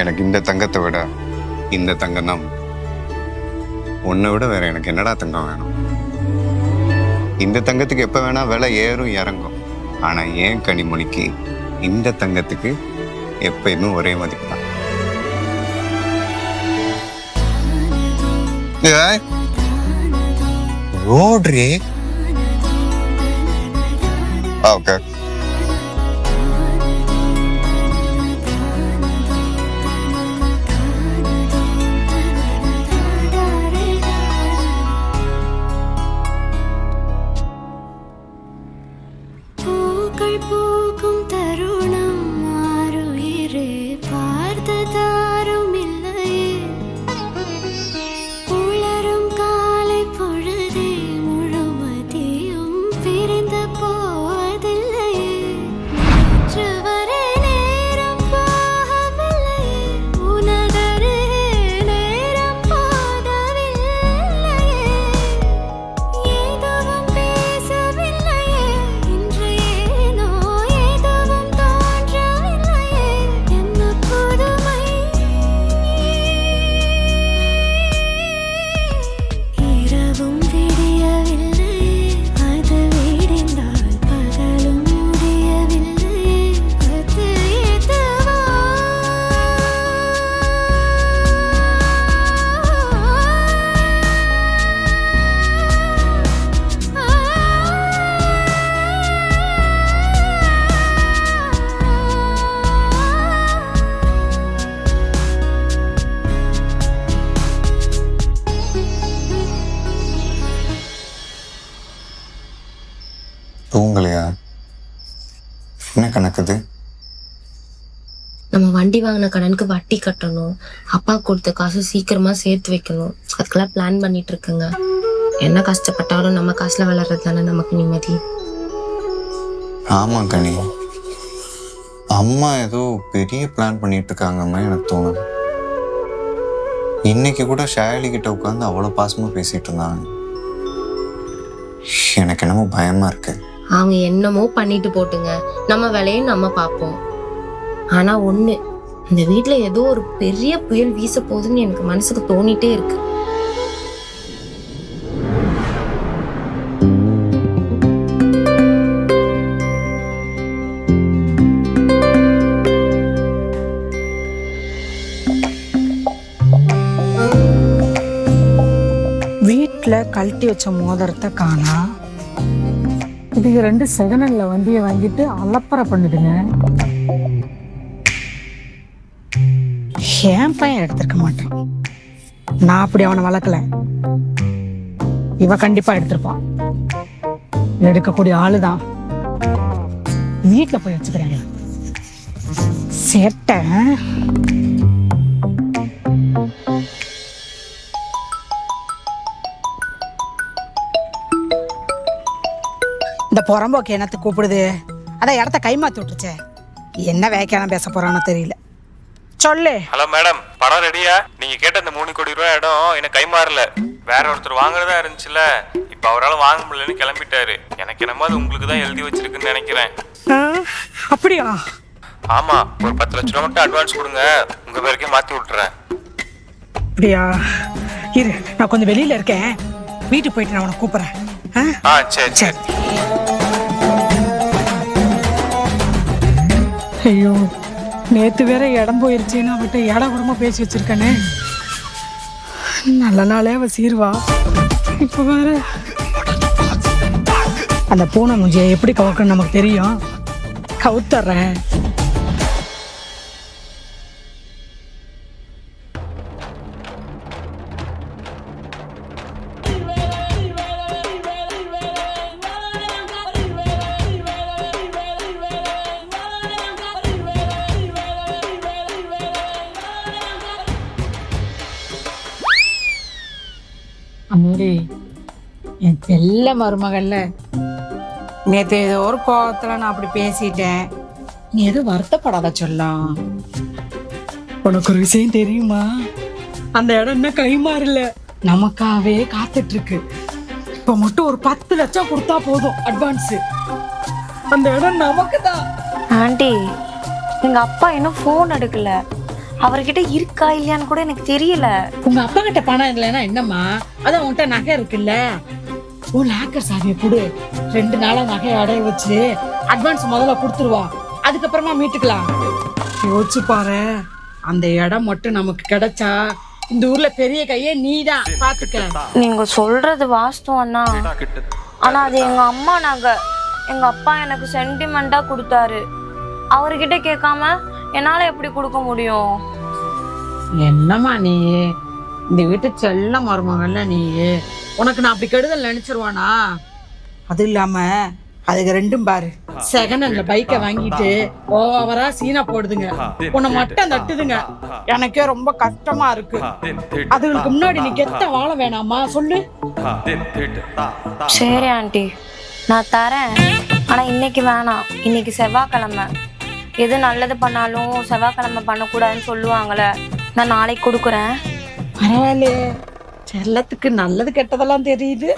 எனக்கு இந்த தங்கத்தை விட இந்த தங்கம் தான். உன்னை விட வேற எனக்கு என்னடா தங்கம் வேணும்? இந்த தங்கத்துக்கு எப்போ வேணா விலை ஏறும் இறங்கும். ஆனால் ஏன் கனிமொழிக்கு இந்த தங்கத்துக்கு எப்பயுமே ஒரே மதிப்பு தான். Rotary okay. பூக்கும் தருணம் மாறுயிரே பார்த்ததாரும் இல்லையே உளரும் காலை பொழுதே முழுமதியும் பிரிந்து போவதில்லையே வரை நேரம் போகவில்லையே உனதரே நேரம் போதவில்லையே எதுவும் பேசவில்லையே இன்று ஏனோ எதுவும் தோன்றவில்லையே என்ன புதுமை இரவும் விடியவில்லையே அது விடிந்தால் பகலும் முடியவில்லையே அது எதுவோ தூங்கலையா? என்ன கணக்குது? நம்ம வண்டி வாங்கின கடனுக்கு வட்டி கட்டணும், அப்பா கொடுத்த காசு சீக்கிரமா சேர்த்து வைக்கணும். அதுக்கெல்லாம் பிளான் பண்ணிட்டு இருக்குங்க. என்ன கஷ்டப்பட்டாலும் நம்ம காசுல வளர்றது தானே நமக்கு நிம்மதி. ஆமாம் கனி, அம்மா ஏதோ பெரிய பிளான் பண்ணிட்டு இருக்காங்கம்மா எனக்கு தோணுது. இன்னைக்கு கூட ஷாயலி கிட்ட உட்காந்து அவ்வளோ பாசமா பேசிட்டு இருந்தாங்க. எனக்கு என்னமோ பயமா இருக்கு. அவங்க என்னமோ பண்ணிட்டு போட்டுங்க, நம்ம வேலையும் நம்ம பார்ப்போம். ஆனா ஒண்ணு, இந்த வீட்டுல ஏதோ ஒரு பெரிய புயல் வீச போகுதுன்னு எனக்கு மனசுக்கு தோணிட்டே இருக்கு. வீட்டில் கழட்டி வச்ச மோதிரத்தை காணா. இதுக்கு 2 செகண்ட்ல வண்டியை வாங்கிட்டு அலப்பறை பண்ணிடுங்க. என் பையன் எடுத்திருக்க மாட்டான். நான் அப்படி அவனை வளர்க்கல. இவ கண்டிப்பா எடுத்திருப்பான். எடுக்கக்கூடிய ஆளுதான். வீட்டுல போய் வச்சுக்கிறேங்க சேட்டை. இந்த புறம்போக்கு என்னத்தை கூப்பிடுது? அதான் இடத்த கைமாத்தி விட்டுருச்சே. என்ன வேக்கையான பேச போறானோ தெரியல. சொல்லு. ஹலோ மேடம், படம் ரெடியா? நீங்க கேட்ட இந்த 3 கோடி ரூபாய் இடம் எனக்கு கைமாறல. வேற ஒருத்தர் வாங்குறதா இருந்துச்சுல, இப்ப அவரால் வாங்க முடியலன்னு கிளம்பிட்டாரு. எனக்கு என்னமோ அது உங்களுக்கு தான் எழுதி வச்சிருக்குன்னு நினைக்கிறேன். அப்படியா? ஆமா, ஒரு 10 லட்ச ரூபா மட்டும் அட்வான்ஸ் கொடுங்க, உங்க பேருக்கே மாத்தி விட்டுறேன். அப்படியா? இரு, நான் கொஞ்சம் வெளியில இருக்கேன். வீட்டுக்கு போயிட்டு நான் உனக்கு கூப்பிடுறேன். சரி சரி. ஐயோ, நேத்து வேற இடம் போயிருச்சுன்னு அவட்ட இடம் கூடமா பேசி வச்சிருக்கானே. நல்ல நாளே அவ சீர்வா. இப்ப வேற அந்த பூனை மூஞ்சியை எப்படி கவக்கன்னு நமக்கு தெரியும். கவுத்தர்றேன். அம்மாடி, என் செல்ல மருமகள்ல நேற்று ஏதோ ஒரு கோவத்துல நான் அப்படி பேசிட்டேன். நீ எதுவும் வருத்தப்படாத சொல்லலாம். உனக்கு ஒரு விஷயம் தெரியுமா? அந்த இடம் என்ன கைமாறல, நமக்காவே காத்துட்டு இருக்கு. இப்ப மட்டும் ஒரு 10 லட்சம் கொடுத்தா போதும் அட்வான்ஸ். அந்த இடம் நமக்கு தான். ஆண்டி, எங்க அப்பா இன்னும் ஃபோன் எடுக்கல. அவர்கிட்ட இருக்கா இல்லையான்னு கூட எனக்கு தெரியல. உங்க அப்பா கிட்ட பணம் இல்லைன்னா என்னம்மா, அதான் உன்கிட்ட நகை இருக்குல்ல, உன் லாக்கர் சாவியை கொடு. 2 நாளா நகையை அடைய வச்சு அட்வான்ஸ் முதல்ல கொடுத்துருவா, அதுக்கப்புறமா மீட்டுக்கலாம். யோசிச்சு பாரு, அந்த இடம் மட்டும் நமக்கு கிடைச்சா இந்த ஊர்ல பெரிய கையே நீதான், பாத்துக்க. நீங்க சொல்றது வாஸ்தவம் தான், ஆனா அது எங்க அம்மா நகை. எங்க அப்பா எனக்கு சென்டிமெண்டா கொடுத்தாரு. அவர்கிட்ட கேட்காம என்னால எப்படி கொடுக்க முடியும்? என்னம்மா நீ, இந்த வீட்டு செல்ல மருமகள்ல நீ, உனக்கு நான் அப்படி கெடுதல் நினைச்சிருவானா? அது இல்லாம அதுக்கு 2ம் பாரு, செகண்ட் ஹேண்ட்ல பைக்கை வாங்கிட்டு ஓவரா சீனா போடுதுங்க, உன்னை மட்டும் தட்டுதுங்க. எனக்கே ரொம்ப கஷ்டமா இருக்கு. அதுகளுக்கு முன்னாடி நீ கெத்த வாழ வேணாமா சொல்லு? சரி ஆண்டி, நான் தரேன். ஆனா இன்னைக்கு வேணாம், இன்னைக்கு செவ்வாய்க்கிழமை. எது நல்லது பண்ணாலும் செவ்வாய்க்கிழமை பண்ணக்கூடாதுன்னு சொல்லுவாங்கல்ல, நான் நாளைக்கு கொடுக்குறேன். பரவாயில்லையே, செல்லத்துக்கு நல்லது கெட்டதெல்லாம் தெரியுது.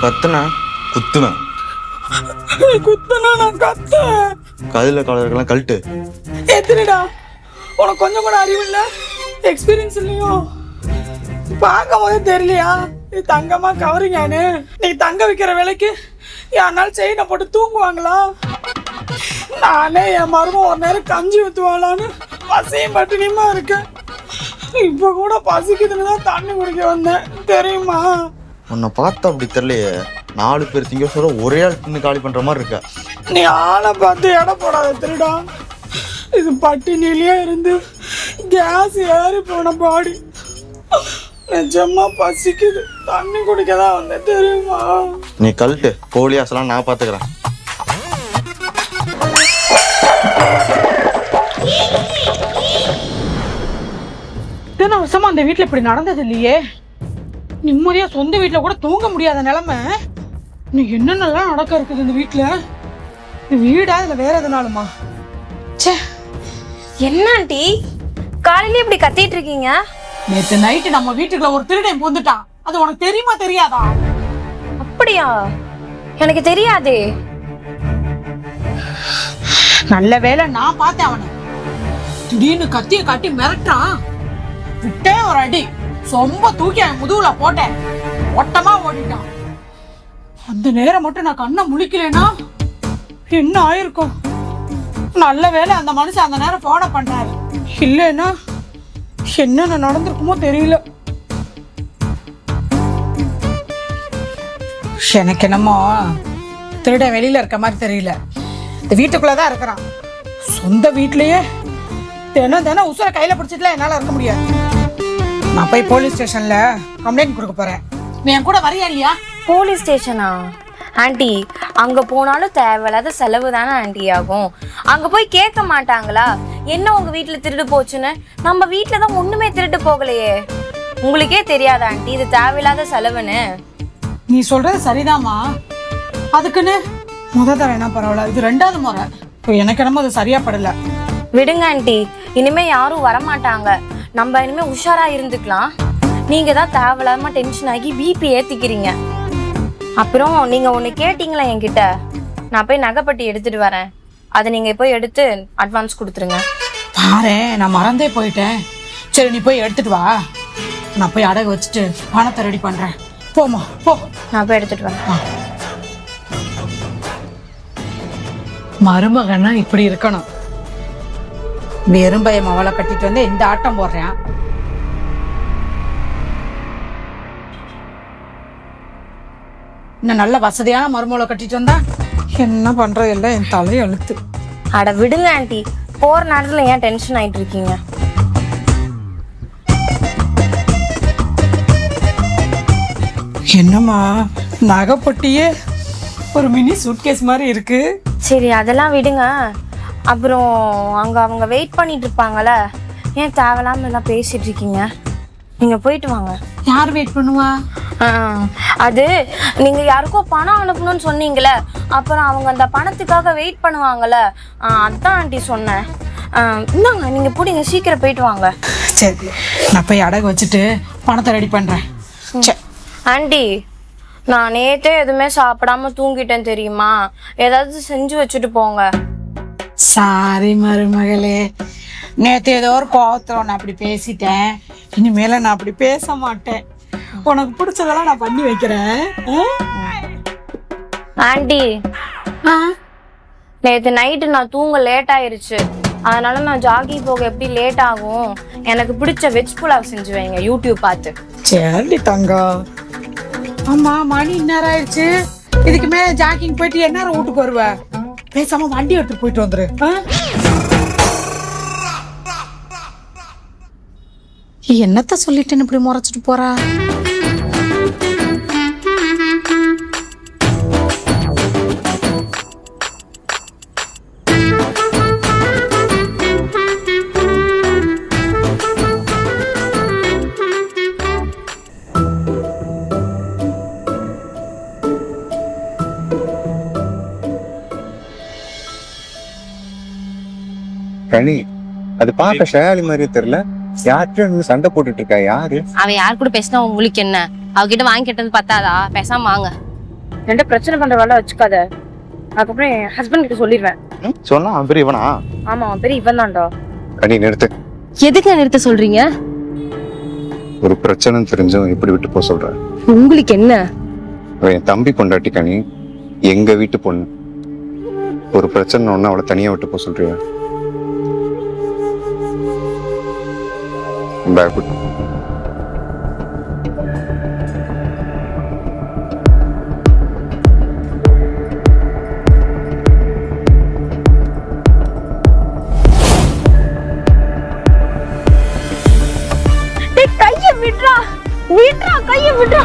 கத்துனா குத்துனா குத்தனா நான் கத்த கதில கலருக்கெல்லாம் கழட்டு. எத்தனைடா, உனக்கு கொஞ்சம் கூட அறிவு இல்ல, எக்ஸ்பீரியன்ஸ் இல்லையோ? பார்க்கும் போதே தெரியலையா இது தங்கமா கவரிங்கானு? நீ தங்க விற்கிற விலைக்கு யாருனாலும் செயினை போட்டு தூங்குவாங்களா? நானே என் மருமம் ஒரு நேரம் கஞ்சி ஊற்றுவாங்களான்னு பசியும் பட்டினியுமா இருக்கேன். இப்போ கூட பசிக்குதுன்னு தான் தண்ணி குடிக்க வந்தேன், தெரியுமா? உன்னை பார்த்தா அப்படி தெரியலையே, 4 பேர் திங்க சொல்ல ஒரே ஆள் தின்னு காலி பண்ற மாதிரி இருக்க. நீ ஆளை பார்த்து எடை போடாத திருடா. இது பட்டினிலேயே இருந்து கேஸ் ஏறி போன பாடி. நிஜமா பசிக்குது, தண்ணி குடிக்க தான் வந்தேன், தெரியுமா? நீ கழட்டு, கோழி ஆசலாம் நான் பாத்துக்கிறேன். இத்தனை வருஷமா அந்த வீட்டுல இப்படி நடந்தது இல்லையே. நிம்மதியா சொந்த வீட்டுல கூட தூங்க முடியாத நிலைமை. இன்னும் என்னென்னலாம் நடக்க இருக்குது இந்த வீட்டுல? வீடா இல்ல வேற எதுனாலுமா? ச்சே, என்ன ஆண்டி காலையில இப்படி கத்திட்டு இருக்கீங்க? நேத்து நைட்டு நம்ம வீட்டுக்குள்ள ஒரு திருடன் பூந்துட்டான். அது உனக்கு தெரியுமா தெரியாதா? அப்படியா? எனக்கு தெரியாதே. நல்ல வேளை நான் பார்த்தேன் அவனை. திடீர்னு கத்திய காட்டி மிரட்டான். விட்டே ஒரு அடி, சொம்ப தூக்கி அவன் முதுகுல போட்டேன். ஒட்டமா ஓடிட்டான். அந்த நேரம் மட்டும் நான் கண்ணை முழிக்கலனா என்ன ஆயிருக்கும்? நல்ல வேளை அந்த மனுஷன் அந்த நேரம் போன பண்ணாரு. இல்லைன்னா என்னென்ன நடந்திருக்குமோ தெரியல. எனக்கு என்னமோ திருட வெளியில இருக்க மாதிரி தெரியல, இந்த வீட்டுக்குள்ளதான் இருக்கிறான். சொந்த வீட்லயே தினம் உசுர கையில பிடிச்சிட்டுலாம் என்னால இருக்க முடியாது. நான் போய் போலீஸ் ஸ்டேஷன்ல கம்ப்ளைண்ட் கொடுக்க போறேன். நீ என் கூட வரியா இல்லையா? போலீஸ் ஸ்டேஷனா? ஆண்டி அங்க போனாலும் தேவையில்லாத செலவு தானே ஆண்டி ஆகும். அங்க போய் கேட்க மாட்டாங்களா என்ன உங்க வீட்டுல திருடு போச்சுன்னு? நம்ம வீட்டுல தான் ஒண்ணுமே திருட்டு போகலையே. உங்களுக்கே தெரியாதா ஆண்டி இது தேவையில்லாத செலவுன்னு? நீ சொல்றது சரிதாம்மா. அதுக்குன்னு தடவை என்ன பரவாயில்ல, இது 2வது முறை. இப்போ எனக்கு என்னமோ அது சரியா படல. விடுங்க ஆண்டி, இனிமே யாரும் வரமாட்டாங்க. நம்ம இனிமே உஷாரா இருந்துக்கலாம். நீங்க தான் தேவையில்லாம டென்ஷன் ஆகி பிபி ஏத்திக்கிறீங்க. அப்புறம் நீங்க ஒண்ணு கேட்டீங்களா என்கிட்ட, நான் போய் நகைப்பட்டி எடுத்துட்டு வரேன். அதை நீங்க போய் எடுத்து அட்வான்ஸ் கொடுத்துருங்க. பாரு, நான் மறந்தே போயிட்டேன். சரி நீ போய் எடுத்துட்டு வா, நான் போய் அடகு வச்சுட்டு பணத்தை ரெடி பண்றேன். போமா போ. நான் போய் எடுத்துட்டு வரேன். மருமகன்னா இப்படி இருக்கணும். வெறும் பயம் அவளை கட்டிட்டு வந்து இந்த ஆட்டம் போடுறேன். இன்னும் நல்ல வசதியான மருமகளை கட்டிட்டு வந்தா என்ன பண்றது? எல்லாம் என் தலையை அழுத்து. அட விடுங்க ஆண்டி, போற நேரத்துல ஏன் டென்ஷன் ஆயிட்டு இருக்கீங்க? என்னம்மா நகைப்பட்டியே ஒரு மினி சூட்கேஸ் மாதிரி இருக்கு. சரி அதெல்லாம் விடுங்க. அப்புறம் அங்க அவங்க வெயிட் பண்ணிட்டு இருப்பாங்கல்ல, ஏன் தேவையில்லாம எல்லாம் பேசிட்டு இருக்கீங்க? நீங்க போயிட்டு வாங்க. யார் வெயிட் பண்ணுவா? அது நீங்க யாருக்கோ பணம் அனுப்பணும்னு சொன்னீங்கல்ல, அப்புறம் அவங்க அந்த பணத்துக்காக வெயிட் பண்ணுவாங்கல்ல, அதான் ஆண்டி சொன்னேன். இந்தாங்க நீங்க பிடிங்க, சீக்கிரம் போயிட்டு வாங்க. சரி நான் போய் அடகு வச்சுட்டு பணத்தை ரெடி பண்றேன். ஆண்டி, நான் நேத்தே எதுவுமே சாப்பிடாம தூங்கிட்டேன் தெரியுமா? ஏதாவது செஞ்சு வச்சுட்டு போங்க. சாரி மருமகளே, நேற்று ஏதோ ஒரு கோவத்தில் நான் அப்படி பேசிட்டேன். இனிமேல நான் அப்படி பேச மாட்டேன். உனக்கு பிடிச்சதெல்லாம் நான் பண்ணி வைக்கிறேன். ஆண்டி, நேற்று நைட்டு நான் தூங்க லேட் ஆயிருச்சு. அதனால நான் ஜாகிங் போக எப்படி லேட் ஆகும், எனக்கு பிடிச்ச வெஜ் புலாவ் செஞ்சு வைங்க யூடியூப் பார்த்து. சரி தங்கம். ஆமா மணி இந்நேரம் ஆயிடுச்சு. இதுக்கு மேல ஜாக்கிங் போயிட்டு என்ன வீட்டுக்கு வருவ? பேசாம வண்டி எடுத்து போயிட்டு வந்துரு. என்னத்த சொல்லிட்டேன்னு இப்படி முறைச்சிட்டு போறா? கனி, அது பார்க்க ஷயாலி மாதிரியே தெரியல. யார்கிட்ட சண்டை போட்டுட்டு இருக்கா? யாரு அவன் யார் கூட பேசினா உங்களுக்கு என்ன? அவகிட்ட வாங்கி கேட்டது பத்தாதா? பேசாம வாங்க. ரெண்டு பிரச்சனை பண்ற வேலை வச்சுக்காத. அதுக்கப்புறம் என் ஹஸ்பண்ட் கிட்ட சொல்லிடுவேன். சொன்னா அவன் பெரிய இவனா? ஆமா, அவன் பெரிய இவன் தான்டா. கனி நிறுத்து. எதுக்கு நிறுத்த சொல்றீங்க? ஒரு பிரச்சனை தெரிஞ்சும் இப்படி விட்டு போக சொல்ற? உங்களுக்கு என்ன? என் தம்பி பொண்டாட்டி கனி, எங்க வீட்டு பொண்ணு. ஒரு பிரச்சனை ஒண்ணு அவளை தனியா விட்டு போக சொல்றியா? பயப்பட்டு கைய விட்றா, விட்றா, கைய விட்றா.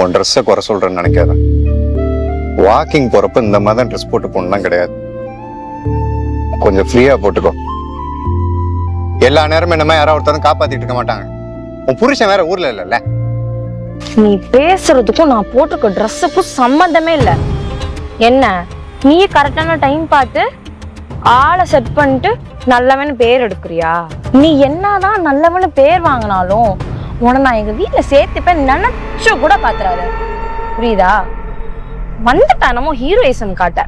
உன் ட்ரெஸ்ஸை குறை சொல்றேன்னு நினைக்காத. வாக்கிங் போறப்ப இந்த மாதிரி ட்ரெஸ் போட்டு போகணும்லாம் கிடையாது. கொஞ்சம் ஃப்ரீயா போட்டுக்கோ. எல்லா நேரமும் என்னமா யாராவது ஒருத்தரும் காப்பாத்திட்டு இருக்க மாட்டாங்க. உன் புருஷன் வேற ஊர்ல இல்லல்ல. நீ பேசுறதுக்கும் நான் போட்டிருக்க ட்ரெஸ்ஸுக்கும் சம்மந்தமே இல்லை. என்ன நீ கரெக்டான டைம் பார்த்து ஆளை செட் பண்ணிட்டு நல்லவன்னு பேர் எடுக்கிறியா? நீ என்னதான் நல்லவன்னு பேர் வாங்கினாலும் உன நான் எங்க வீட்டுல சேர்த்துப்பேன் நினைச்சு கூட பாத்துறாத. புரியுதா? வந்துட்டா நம்ம ஹீரோயிசம் காட்ட.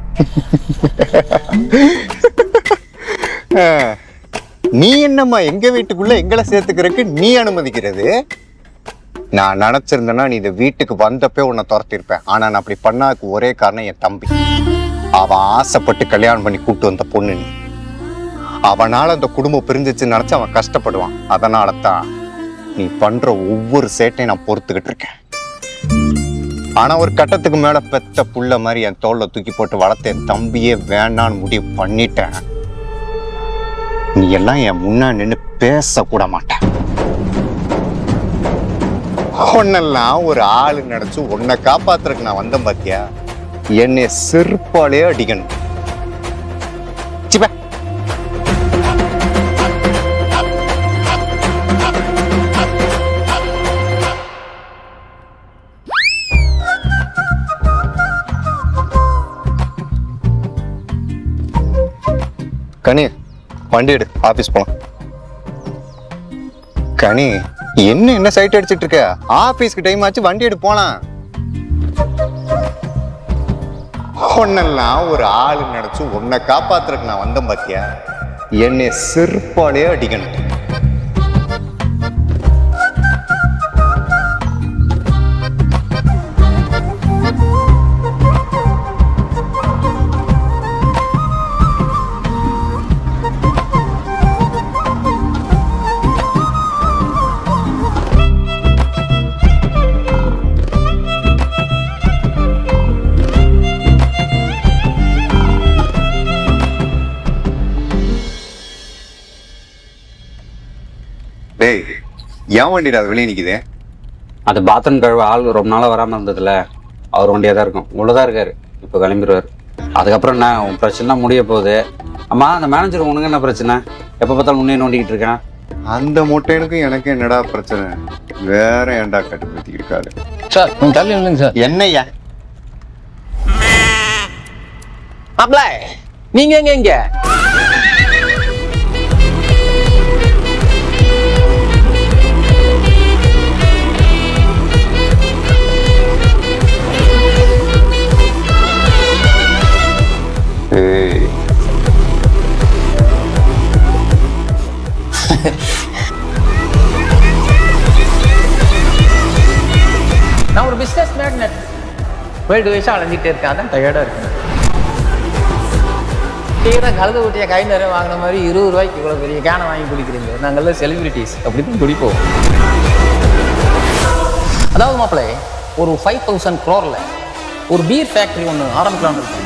நீ என்னம்மா எங்க வீட்டுக்குள்ள எங்களை சேர்த்துக்கிறதுக்கு நீ அனுமதிக்கிறது? நான் நினைச்சிருந்தேன்னா நீ இந்த வீட்டுக்கு வந்தப்பே உன்னை துரத்திருப்பேன். ஆனா நான் அப்படி பண்ணாதுக்கு ஒரே காரணம் என் தம்பி. அவன் ஆசைப்பட்டு கல்யாணம் பண்ணி கூப்பிட்டு வந்த பொண்ணு நீ. அவனால அந்த குடும்பம் பிரிஞ்சிச்சுன்னு நினைச்சு அவன் கஷ்டப்படுவான். அதனால தான் நீ பண்ற ஒவ்வொரு சேட்டையும் நான் பொறுத்துக்கிட்டு இருக்கேன். ஆனா ஒரு கட்டத்துக்கு மேல பெத்த புள்ள மாதிரி என் தோல்ல தூக்கி போட்டு வளர்த்த என் தம்பியே வேண்டான்னு முடிவு பண்ணிட்டேன். நீ எல்லாம் என் முன்னா நின்று பேச கூட மாட்டேன். உன்னெல்லாம் ஒரு ஆளு நினைச்சு உன்னை காப்பாத்துறதுக்கு நான் வந்தேன் பாத்தியா? என்னை செருப்பாலே அடிக்கணும். கனி வண்டி எடு, ஆபீஸ் போலாம். கனி என்ன சைட் அடிச்சிட்டு இருக்க? ஆபீஸ்க்கு டைம் ஆச்சு, வண்டி எடு போலாம். உன்னெல்லாம் ஒரு ஆளு நினைச்சு உன்னை காப்பாத்துறதுக்கு நான் வந்தேன் பாத்தியா? என்னை செருப்பாலே அடிக்கணும். டேய், ஏன் வண்டிடா அது வெளியே நிக்குது? அது பாத்ரூம் கழுவ ஆள் ரொம்ப நாளாக வராமல் இருந்ததுல, அவர் வண்டியாக தான் இருக்கும், உள்ளதான் இருக்காரு. இப்போ கிளம்பிடுவார். அதுக்கப்புறம் என்ன உன் பிரச்சனை முடிய போகுது. அம்மா, அந்த மேனேஜர் உனக்கு என்ன பிரச்சனை? எப்போ பார்த்தாலும் முன்னே நோண்டிக்கிட்டு இருக்கேன். அந்த முட்டையனுக்கும் எனக்கு என்னடா பிரச்சனை? வேற ஏன்டா கட்டுப்படுத்தி இருக்காரு? சார் கொஞ்சம் தள்ளி இல்லைங்க சார். என்னய்யா? மாப்ள நீங்க எங்க? நான் ஒரு பிஸ்னஸ் மேக்னட். 12 வயசா அலைஞ்சிட்டே இருக்கேன், அதான் டயர்டாக இருக்கேன். நீங்கள் தான் கழுத ஊட்டிய கை நிறைய வாங்கின மாதிரி 20 ரூபாய்க்கு இவ்வளோ பெரிய கேனை வாங்கி குடிக்கிறீங்க. நாங்கள்லாம் செலிபிரிட்டிஸ், அப்படி தான் குடிப்போம். அதாவது மாப்பிள்ளை, ஒரு 5000 crore ஒரு பீர் ஃபேக்ட்ரி ஒன்று ஆரம்பிக்கலான்னு இருக்கேன்.